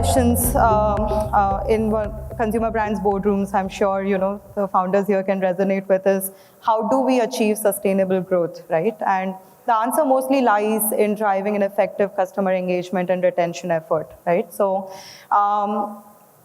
questions in consumer brands boardrooms, I'm sure the founders here can resonate with is, how do we achieve sustainable growth, right? And the answer mostly lies in driving an effective customer engagement and retention effort, right? So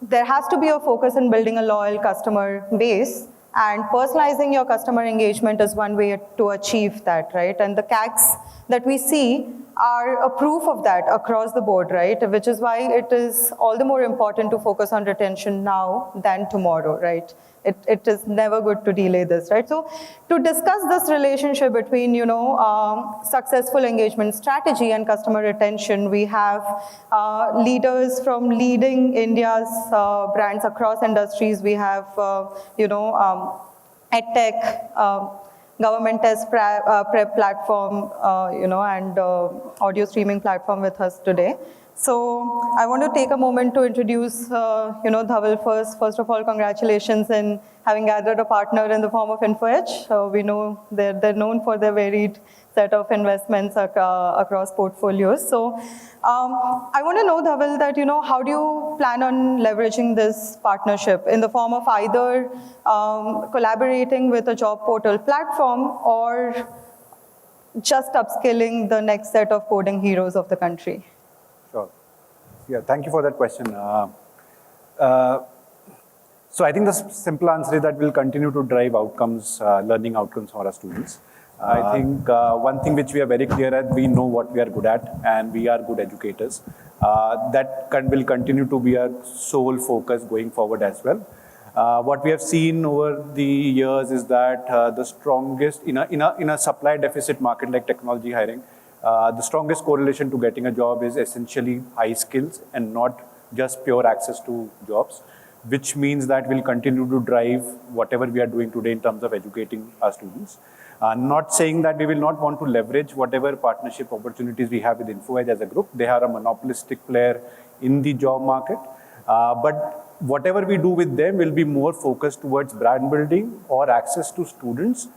there has to be a focus in building a loyal customer base, and personalizing your customer engagement is one way to achieve that, right? And the CACs that we see are a proof of that across the board, right? Which is why it is all the more important to focus on retention now than tomorrow, right? It is never good to delay this, right? So to discuss this relationship between, successful engagement strategy and customer retention, we have leaders from leading India's brands across industries. We have, EdTech, government test prep platform, and audio streaming platform with us today. So I want to take a moment to introduce, Dhaval first. First of all, congratulations in having gathered a partner in the form of MoEngage. We know they're known for their varied set of investments across portfolios. So I want to know, Dhaval, that, how do you plan on leveraging this partnership in the form of either collaborating with a job portal platform or just upskilling the next set of coding heroes of the country? Sure. Yeah, thank you for that question. So I think the simple answer is that we'll continue to drive outcomes, learning outcomes for our students. I think one thing which we are very clear at, we know what we are good at, and we are good educators. That will continue to be our sole focus going forward as well. What we have seen over the years is that the strongest, in a supply deficit market like technology hiring, the strongest correlation to getting a job is essentially high skills and not just pure access to jobs, which means that we'll continue to drive whatever we are doing today in terms of educating our students. Not saying that we will not want to leverage whatever partnership opportunities we have with MoEngage as a group. They are a monopolistic player in the job market. But whatever we do with them will be more focused towards brand building or access to students.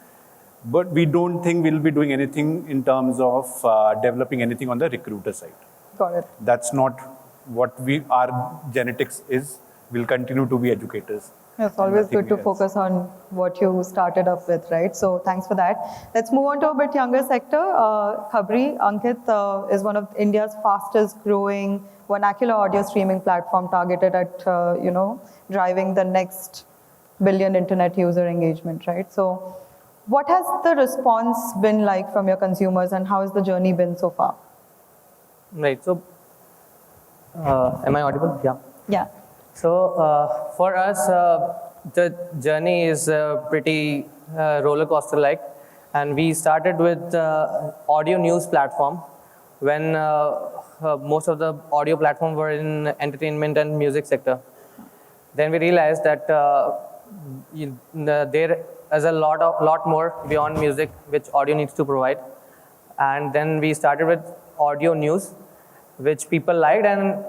But we don't think we'll be doing anything in terms of developing anything on the recruiter side. Got it. That's not what our genetics is. We'll continue to be educators. It's always good to focus on what you started up with, right? So thanks for that. Let's move on to a bit younger sector. Khabri, Ankit, is one of India's fastest growing vernacular audio streaming platform targeted at, driving the next billion internet user engagement, right? So what has the response been like from your consumers, and how has the journey been so far? Right, so am I audible? Yeah. Yeah. So for us, the journey is pretty roller coaster like, and we started with audio news platform when most of the audio platforms were in entertainment and music sector. Then we realized that there is a lot more beyond music which audio needs to provide, and then we started with audio news, which people liked, and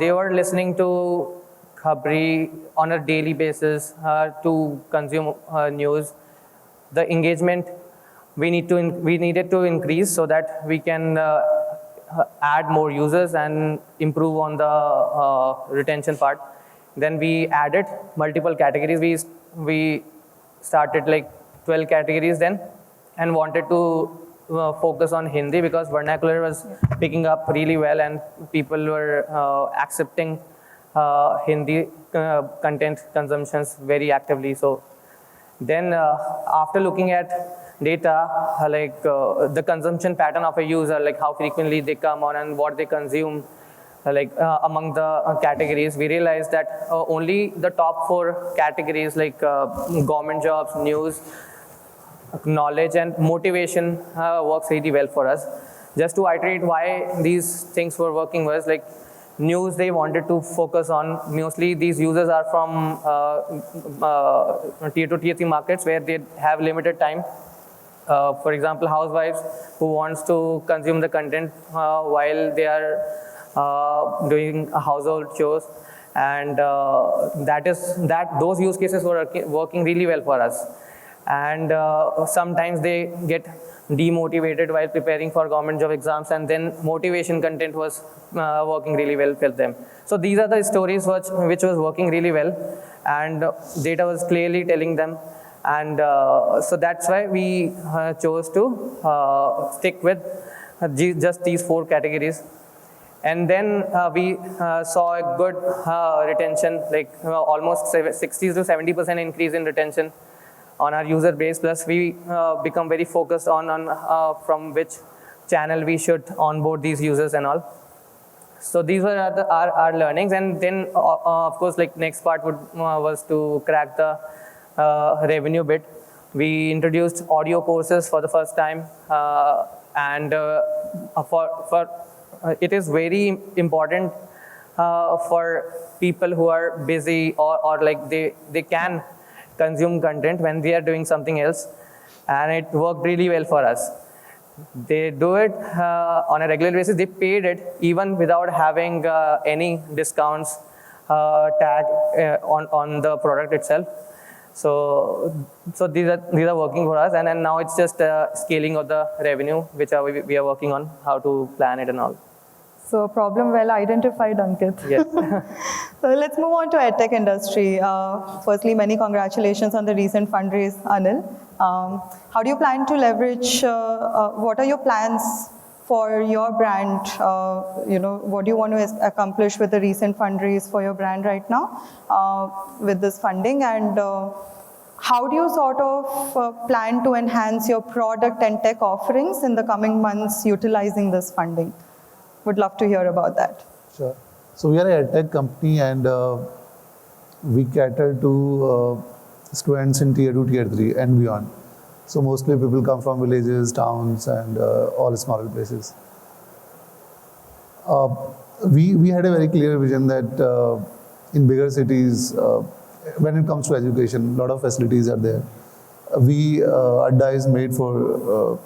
they were listening to Khabri on a daily basis to consume news. The engagement we needed to increase so that we can add more users and improve on the retention part. Then we added multiple categories. We started like 12 categories then, and wanted to focus on Hindi because vernacular was picking up really well and people were accepting Hindi content consumptions very actively. So then after looking at data, like the consumption pattern of a user, like how frequently they come on and what they consume, among the categories, we realized that only the top 4 categories like government jobs, news, knowledge and motivation works really well for us. Just to iterate why these things were working was like news they wanted to focus on. Mostly these users are from tier 2, tier 3 markets where they have limited time. For example, housewives who wants to consume the content while they are doing household chores, and those use cases were working really well for us. And sometimes they get demotivated while preparing for government job exams, and then motivation content was working really well for them. So these are the stories which was working really well, and data was clearly telling them. And so that's why we chose to stick with just these 4 categories. And then we saw a good retention, like almost 60 to 70% increase in retention on our user base. Plus we become very focused on from which channel we should onboard these users and all. So these were our learnings. And then of course, like next part was to crack the revenue bit. We introduced audio courses for the first time, and it is very important for people who are busy or like they can consume content when they are doing something else, and it worked really well for us. They do it on a regular basis. They paid it even without having any discounts tag on the product itself. So these are working for us, and then now it's just scaling of the revenue, which we are working on how to plan it and all. So problem well identified, Ankit. Yes. So let's move on to edtech industry. Firstly, many congratulations on the recent fundraise, Anil. How do you plan to leverage? What are your plans for your brand? What do you want to accomplish with the recent fundraise for your brand right now with this funding? And how do you sort of plan to enhance your product and tech offerings in the coming months utilizing this funding? Would love to hear about that. Sure. So we are a tech company, and we cater to students in tier 2, tier 3 and beyond. So mostly people come from villages, towns, and all smaller places. We had a very clear vision that in bigger cities, when it comes to education, a lot of facilities are there. Adda is made for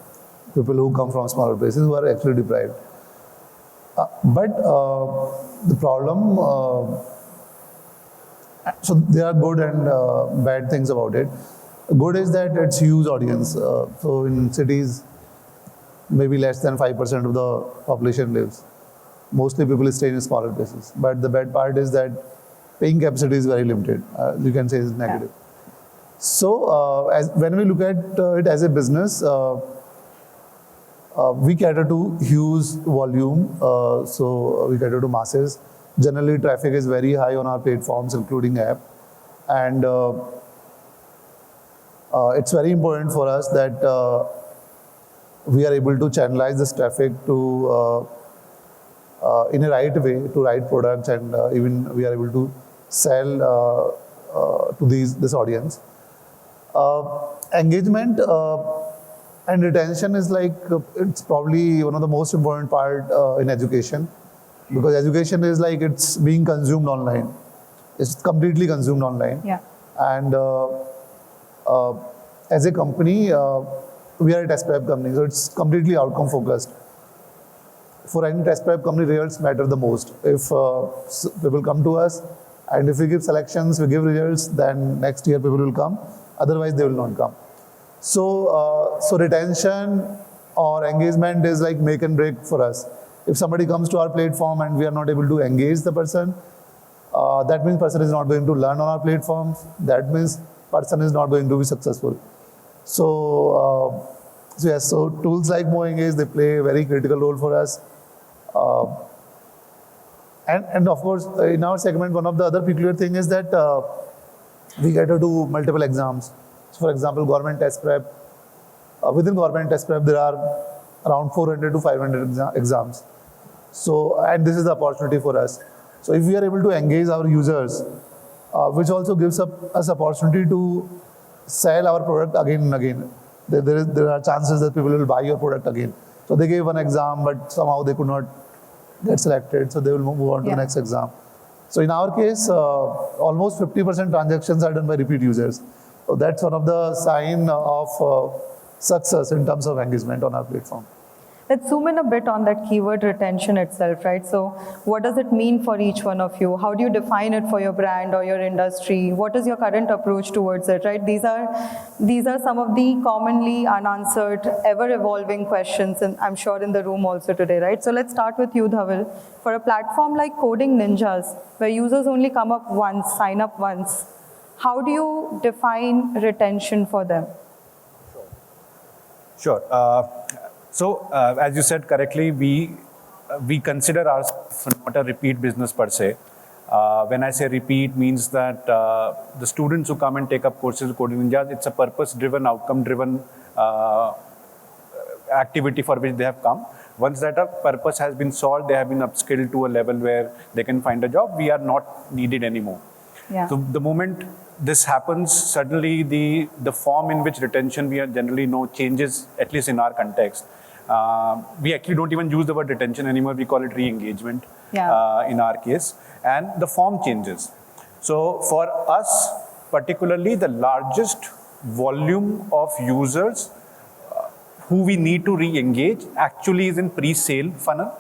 people who come from smaller places who are actually deprived. But the problem, so there are good and bad things about it. Good is that it's huge audience. So in cities, maybe less than 5% of the population lives. Mostly people stay in smaller places. But the bad part is that paying capacity is very limited. You can say it's negative. Yeah. So when we look at it as a business, we cater to huge volume, so we cater to masses. Generally, traffic is very high on our platforms, including app. And it's very important for us that we are able to channelize this traffic to in a right way, to right products, and even we are able to sell to this audience. Engagement and retention is like, it's probably one of the most important part in education, because education is like it's being consumed online. It's completely consumed online. Yeah. And as a company, we are a test prep company, so it's completely outcome focused. For any test prep company, results matter the most. If people come to us, and if we give selections, we give results, then next year people will come. Otherwise, they will not come. So retention or engagement is like make and break for us. If somebody comes to our platform and we are not able to engage the person, that means person is not going to learn on our platform. That means person is not going to be successful. So yes, so tools like MoEngage, they play a very critical role for us. And of course, in our segment, one of the other peculiar thing is that we cater to multiple exams. So for example, government test prep. Within government test prep, there are around 400 to 500 exams. So, and this is the opportunity for us. So if we are able to engage our users, which also gives us opportunity to sell our product again and again. There are chances that people will buy your product again. So they gave one exam, but somehow they could not get selected, so they will move on to the next exam. So in our case, almost 50% transactions are done by repeat users. So that's one of the sign of success in terms of engagement on our platform. Let's zoom in a bit on that keyword retention itself, right? So what does it mean for each one of you? How do you define it for your brand or your industry? What is your current approach towards it, right? These are some of the commonly unanswered, ever-evolving questions, and I'm sure in the room also today, right? So let's start with you, Dhaval. For a platform like CodingNinjas, where users only come up once, sign up once, how do you define retention for them? Sure. So, as you said correctly, we consider ourselves not a repeat business per se. When I say repeat, means that the students who come and take up courses with CodingNinjas, it's a purpose-driven, outcome-driven activity for which they have come. Once that purpose has been solved, they have been upskilled to a level where they can find a job. We are not needed anymore. Yeah. So the moment this happens, suddenly the form in which retention we generally know changes, at least in our context. We actually don't even use the word retention anymore. We call it re-engagement in our case. And the form changes. So for us, particularly the largest volume of users who we need to re-engage actually is in pre-sale funnel.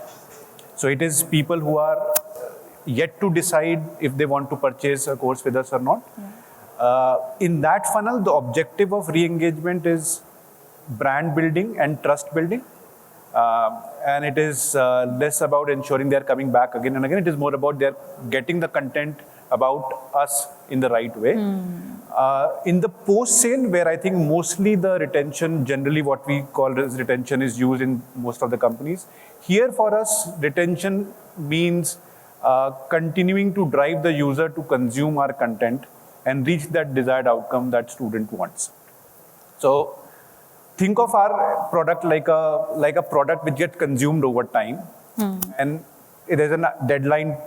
So it is people who are yet to decide if they want to purchase a course with us or not. In that funnel, the objective of re-engagement is brand building and trust building. And it is less about ensuring they're coming back again and again. It is more about they're getting the content about us in the right way. In the post-sale, where I think mostly the retention, generally what we call as retention is used in most of the companies. Here for us, retention means continuing to drive the user to consume our content and reach that desired outcome that student wants. So think of our product like a product which gets consumed over time, and there's a deadline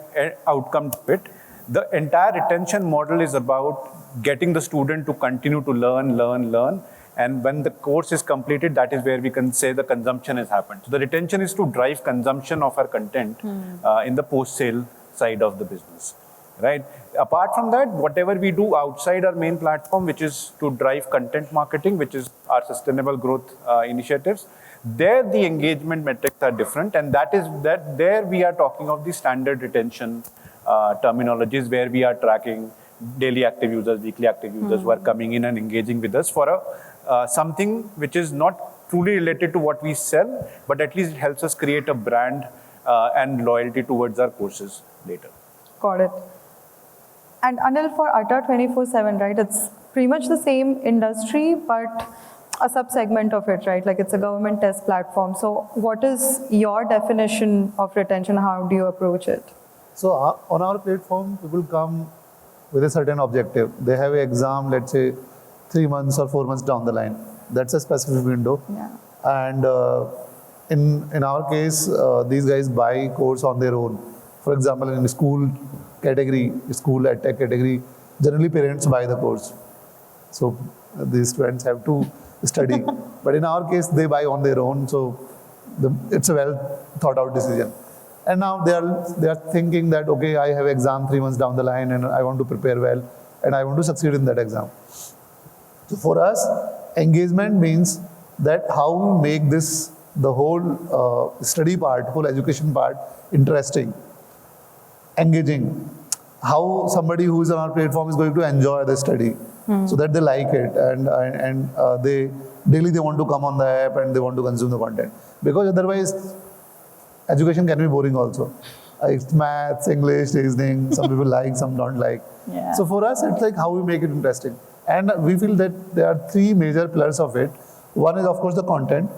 outcome to it. The entire retention model is about getting the student to continue to learn, and when the course is completed, that is where we can say the consumption has happened. So the retention is to drive consumption of our content in the post-sale side of the business, right? Apart from that, whatever we do outside our main platform, which is to drive content marketing, which is our sustainable growth initiatives, there the engagement metrics are different, and there we are talking of the standard retention terminologies where we are tracking daily active users, weekly active users who are coming in and engaging with us for something which is not truly related to what we sell, but at least it helps us create a brand and loyalty towards our courses later. Got it. And Anil, for Atta 24/7, right, it's pretty much the same industry, but a sub-segment of it, right? Like it's a government test platform. So what is your definition of retention? How do you approach it? So on our platform, people come with a certain objective. They have an exam, let's say 3 months or 4 months down the line. That's a specific window. Yeah. And in our case, these guys buy course on their own. For example, in school category, school at tech category, generally parents buy the course. So these students have to study. But in our case, they buy on their own. So it's a well thought out decision. And now they are thinking that, okay, I have exam 3 months down the line and I want to prepare well and I want to succeed in that exam. So for us, engagement means that how we make this, the whole study part, whole education part interesting, engaging, how somebody who is on our platform is going to enjoy the study so that they like it and they daily they want to come on the app and they want to consume the content. Because otherwise, education can be boring also. It's maths, English, reasoning, some people like, some don't like. Yeah. So for us, it's like how we make it interesting. And we feel that there are 3 major pillars of it. One is, of course, the content.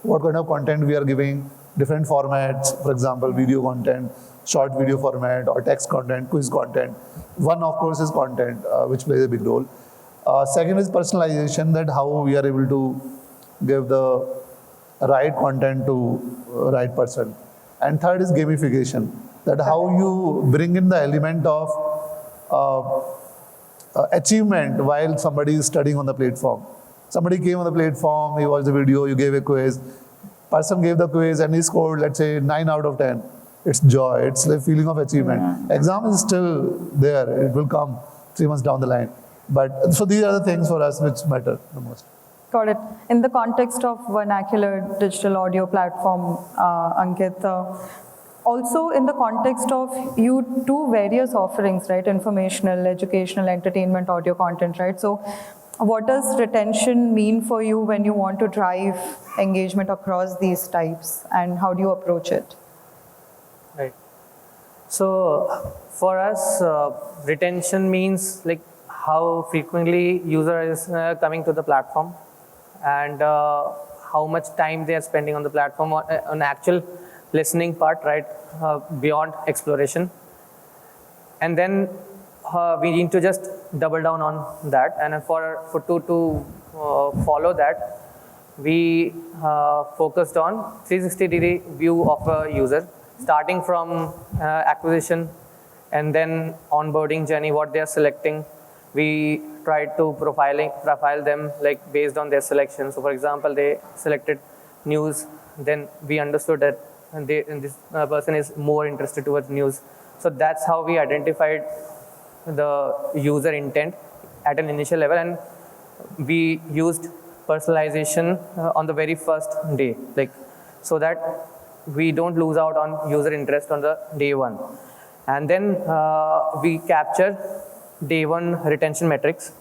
What kind of content we are giving, different formats, for example, video content, short video format, or text content, quiz content. One, of course, is content, which plays a big role. Second is personalization, that how we are able to give the right content to right person. And third is gamification, that how you bring in the element of achievement while somebody is studying on the platform. Somebody came on the platform, he watched the video, you gave a quiz, person gave the quiz and he scored, let's say, 9 out of 10. It's joy, it's the feeling of achievement. Yeah. Exam is still there, it will come 3 months down the line. But so these are the things for us which matter the most. Got it. In the context of vernacular digital audio platform, Ankit, also in the context of you do various offerings, right? Informational, educational, entertainment, audio content, right? So what does retention mean for you when you want to drive engagement across these types, and how do you approach it? Right. So for us, retention means like how frequently user is coming to the platform, and how much time they are spending on the platform on actual listening part, right? Beyond exploration. And then we need to just double down on that. And to follow that, we focused on 360-degree view of a user, starting from acquisition and then onboarding journey, what they are selecting. We tried to profile them like based on their selection. So for example, they selected news, then we understood that this person is more interested towards news. So that's how we identified the user intent at an initial level, and we used personalization on the very first day, like so that we don't lose out on user interest on the day one. And then we capture day one retention metrics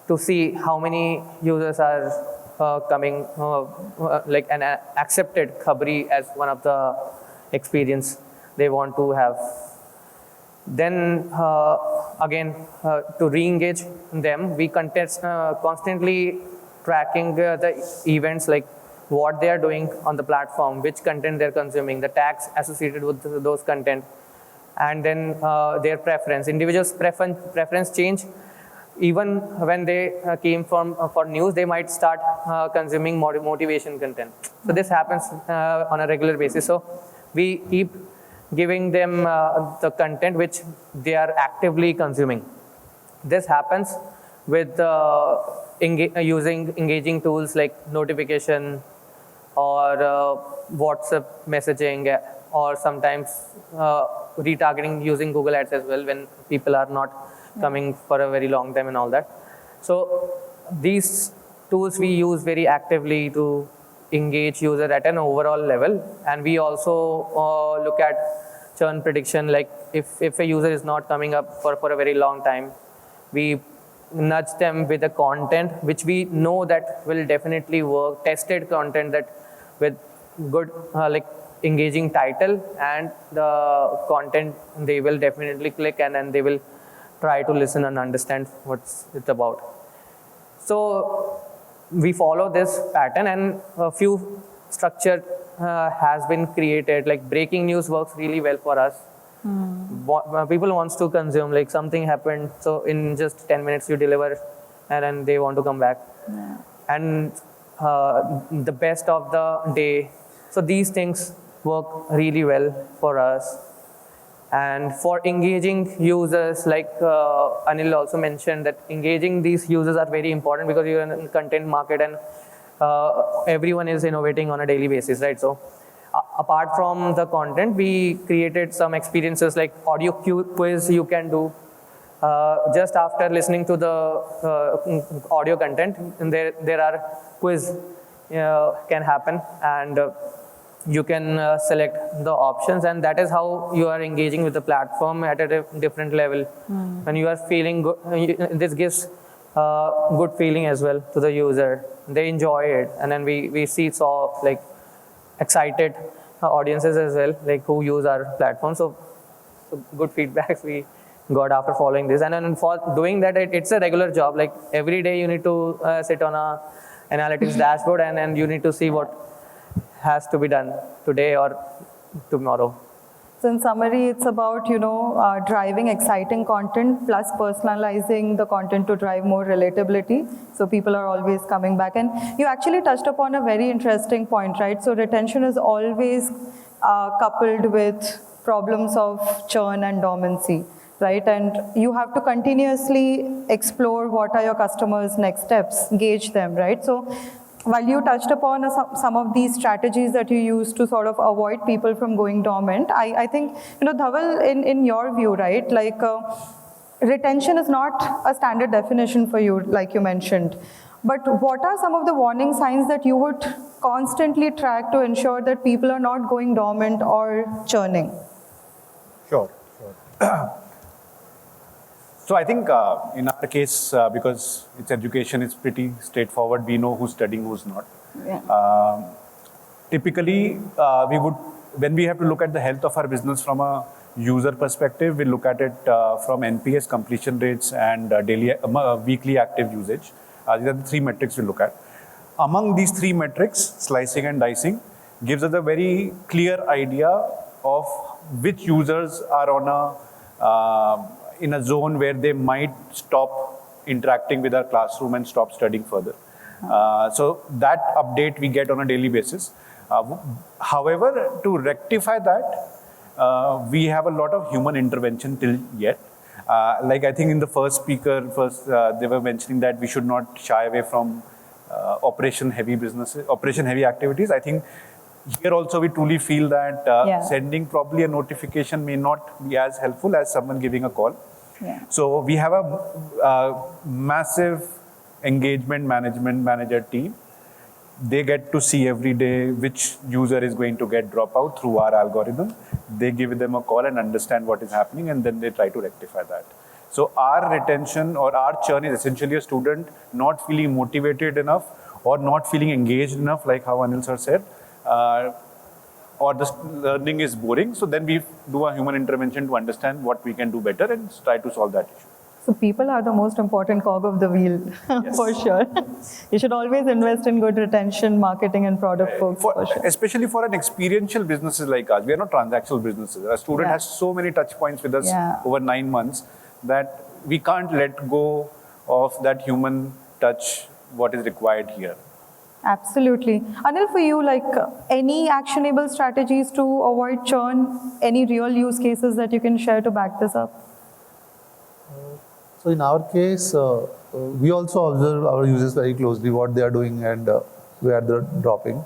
to see how many users are coming, like and accepted Khabri as one of the experience they want to have. Then again, to re-engage them, we constantly tracking the events, like what they are doing on the platform, which content they're consuming, the tags associated with those content, and then their preference. Individuals' preference change. Even when they came for news, they might start consuming motivation content. So this happens on a regular basis. So we keep giving them the content which they are actively consuming. This happens with using engaging tools like notification or WhatsApp messaging, or sometimes retargeting using Google Ads as well when people are not coming for a very long time and all that. So these tools we use very actively to engage user at an overall level, and we also look at churn prediction. Like if a user is not coming up for a very long time, we nudge them with the content which we know that will definitely work, tested content that with good like engaging title and the content they will definitely click, and then they will try to listen and understand what's it about. So we follow this pattern, and a few structure has been created. Like breaking news works really well for us. People wants to consume, like something happened, so in just 10 minutes you deliver, and then they want to come back. Yeah. And the best of the day. So these things work really well for us. And for engaging users, like Anil also mentioned, that engaging these users are very important because you're in a content market, and everyone is innovating on a daily basis, right? So apart from the content, we created some experiences like audio quiz you can do just after listening to the audio content, and there are quiz can happen, and you can select the options, and that is how you are engaging with the platform at a different level. When you are feeling good, this gives good feeling as well to the user. They enjoy it, and then we see like excited audiences as well, like who use our platform. So good feedbacks we got after following this, and then for doing that, it's a regular job. Like every day you need to sit on a analytics dashboard, and then you need to see what has to be done today or tomorrow. So in summary, it's about, driving exciting content plus personalizing the content to drive more relatability. So people are always coming back. And you actually touched upon a very interesting point, right? So retention is always coupled with problems of churn and dormancy, right? And you have to continuously explore what are your customers' next steps, gauge them, right? So while you touched upon some of these strategies that you use to sort of avoid people from going dormant, I think, Dhaval, in your view, right, like retention is not a standard definition for you, like you mentioned. But what are some of the warning signs that you would constantly track to ensure that people are not going dormant or churning? Sure. So I think in our case, because it's education, it's pretty straightforward. We know who's studying, who's not. Yeah. Typically, when we have to look at the health of our business from a user perspective, we look at it from NPS, completion rates, and weekly active usage. These are the three metrics we look at. Among these three metrics, slicing and dicing gives us a very clear idea of which users are in a zone where they might stop interacting with our classroom and stop studying further. So that update we get on a daily basis. However, to rectify that, we have a lot of human intervention till yet. Like I think in the first speaker, they were mentioning that we should not shy away from operation heavy activities. I think here also we truly feel that sending probably a notification may not be as helpful as someone giving a call. Yeah. So we have a massive engagement manager team. They get to see every day which user is going to get dropout through our algorithm. They give them a call and understand what is happening, and then they try to rectify that. So our retention or our churn is essentially a student not feeling motivated enough or not feeling engaged enough, like how Anil sir said, or the learning is boring. So then we do a human intervention to understand what we can do better and try to solve that issue. So people are the most important cog of the wheel, for sure. You should always invest in good retention, marketing, and product folks, for sure. Especially for an experiential businesses like us. We are not transactional businesses. A student has so many touch points with us over 9 months that we can't let go of that human touch, what is required here. Absolutely. Anil, for you, like any actionable strategies to avoid churn, any real use cases that you can share to back this up? So in our case, we also observe our users very closely, what they are doing and where they're dropping.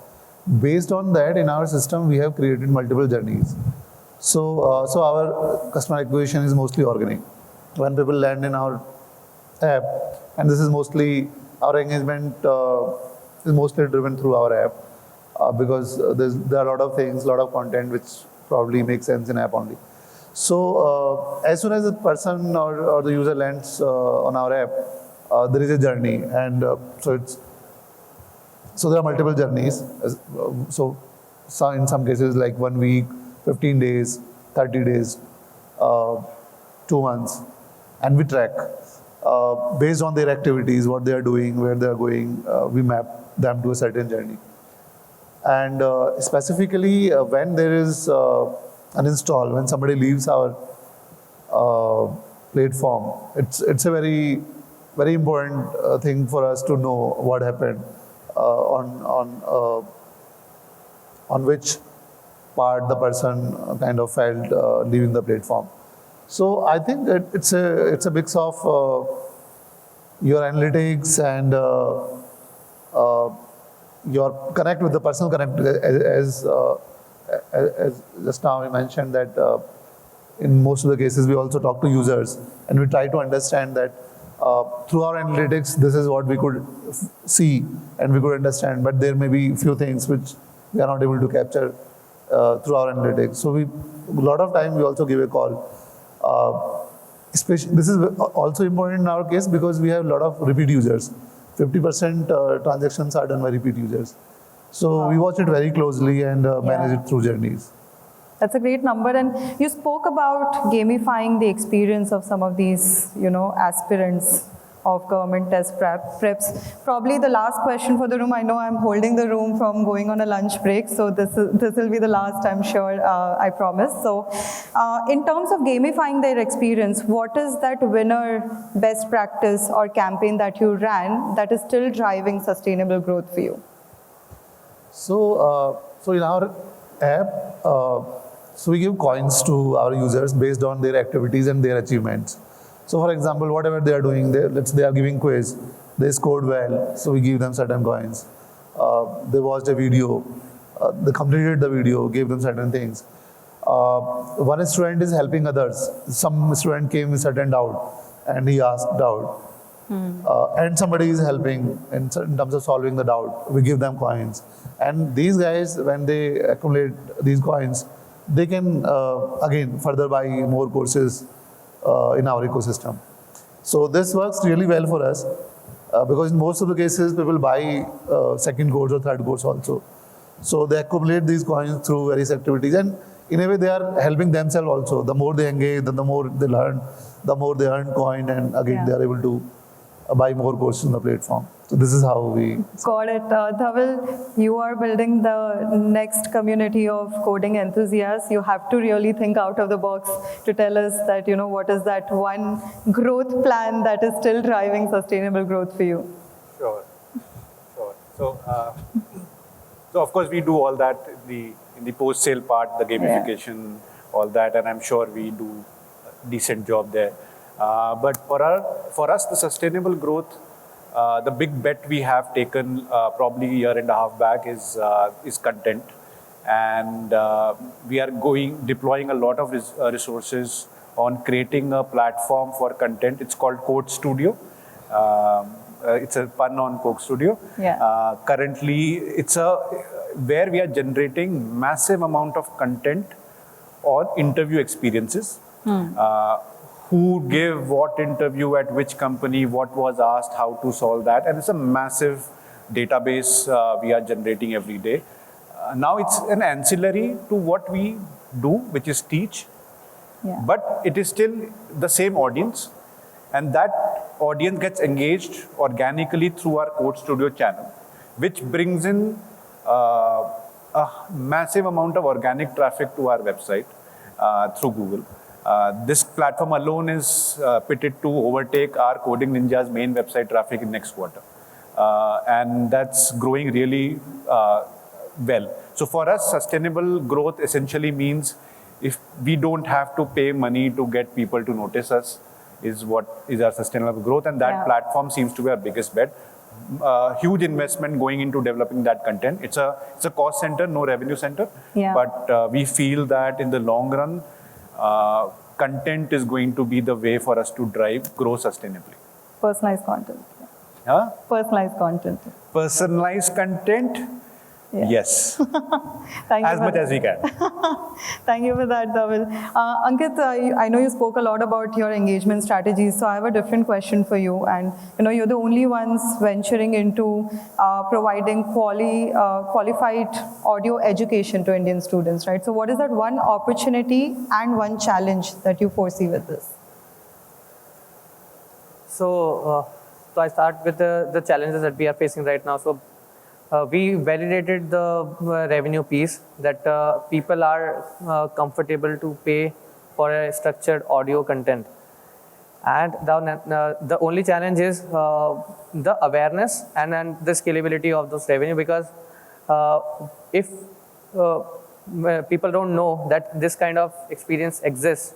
Based on that, in our system, we have created multiple journeys. So our customer acquisition is mostly organic. When people land in our app, and this is mostly, our engagement is mostly driven through our app because there are a lot of things, a lot of content which probably makes sense in app only. So as soon as the person or the user lands on our app, there is a journey, and so there are multiple journeys. So in some cases like 1 week, 15 days, 30 days, 2 months, and we track based on their activities, what they are doing, where they are going. We map them to a certain journey, and specifically when there is an install, when somebody leaves our platform, it's a very important thing for us to know what happened on which part the person kind of felt leaving the platform. So I think that it's a mix of your analytics and your connect with the personal connect, as just now I mentioned that in most of the cases we also talk to users and we try to understand that through our analytics this is what we could see and we could understand, but there may be few things which we are not able to capture through our analytics. So a lot of time we also give a call. Especially, this is also important in our case because we have a lot of repeat users. 50% transactions are done by repeat users. So we watch it very closely and manage it through journeys. That's a great number. And you spoke about gamifying the experience of some of these, aspirants of government test preps. Probably the last question for the room. I know I'm holding the room from going on a lunch break, so this will be the last, I'm sure, I promise. So in terms of gamifying their experience, what is that winner best practice or campaign that you ran that is still driving sustainable growth for you? So in our app, so we give coins to our users based on their activities and their achievements. So for example, whatever they are doing, they are giving quiz, they scored well, so we give them certain coins. They watched a video, they completed the video, gave them certain things. One student is helping others. Some student came with certain doubt and he asked doubt. and somebody is helping in terms of solving the doubt. We give them coins, and these guys, when they accumulate these coins, they can again further buy more courses in our ecosystem. So this works really well for us because in most of the cases people buy second course or third course also. So they accumulate these coins through various activities, and in a way they are helping themselves also. The more they engage, then the more they learn, the more they earn coin, and again they are able to buy more courses on the platform. So this is how we... Got it. Dhaval, you are building the next community of coding enthusiasts. You have to really think out of the box to tell us that, what is that one growth plan that is still driving sustainable growth for you? Sure. So of course we do all that in the post-sale part, the gamification, all that, and I'm sure we do a decent job there. But for us, the sustainable growth, the big bet we have taken probably a year and a half back is content, and we are deploying a lot of resources on creating a platform for content. It's called Code Studio. It's a pun on Coke Studio. Yeah. Currently, it's where we are generating massive amount of content on interview experiences. Who gave what interview at which company, what was asked, how to solve that. And it's a massive database we are generating every day. Now it's an ancillary to what we do, which is teach. Yeah. But it is still the same audience. And that audience gets engaged organically through our Code Studio channel, which brings in a massive amount of organic traffic to our website through Google. This platform alone is pitted to overtake our CodingNinjas main website traffic in next quarter. And that's growing really well. So for us, sustainable growth essentially means if we don't have to pay money to get people to notice us, is what is our sustainable growth. And that platform seems to be our biggest bet. Huge investment going into developing that content. It's a cost center, no revenue center. Yeah. But we feel that in the long run, content is going to be the way for us to grow sustainably. Personalized content. Huh? Personalized content. Personalized content? Yeah. Yes. Thank you as much as we can. Thank you for that, Dhaval. Ankit, I know you spoke a lot about your engagement strategies, so I have a different question for you. And you're the only ones venturing into providing qualified audio education to Indian students, right? So what is that one opportunity and one challenge that you foresee with this? So I start with the challenges that we are facing right now. So we validated the revenue piece that people are comfortable to pay for a structured audio content. And the only challenge is the awareness and the scalability of those revenue, because if people don't know that this kind of experience exists,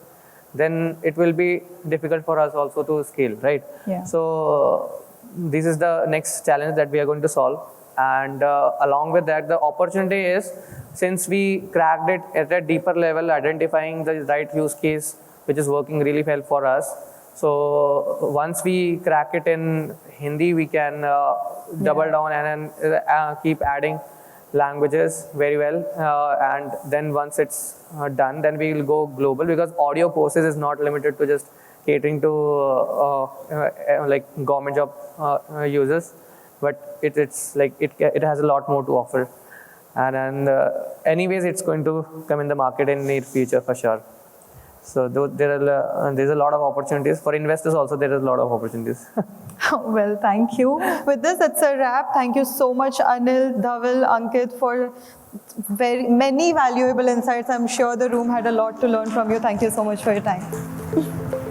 then it will be difficult for us also to scale, right? Yeah. So this is the next challenge that we are going to solve. And along with that, the opportunity is, since we cracked it at a deeper level, identifying the right use case, which is working really well for us. So once we crack it in Hindi, we can double down and keep adding languages very well. And then once it's done, then we will go global, because audio courses is not limited to just catering to like government job users. But it's like it has a lot more to offer, and anyways it's going to come in the market in near future for sure. So there's a lot of opportunities for investors also. There is a lot of opportunities. Well, thank you. With this, it's a wrap. Thank you so much, Anil, Dhaval, Ankit, for very many valuable insights. I'm sure the room had a lot to learn from you. Thank you so much for your time.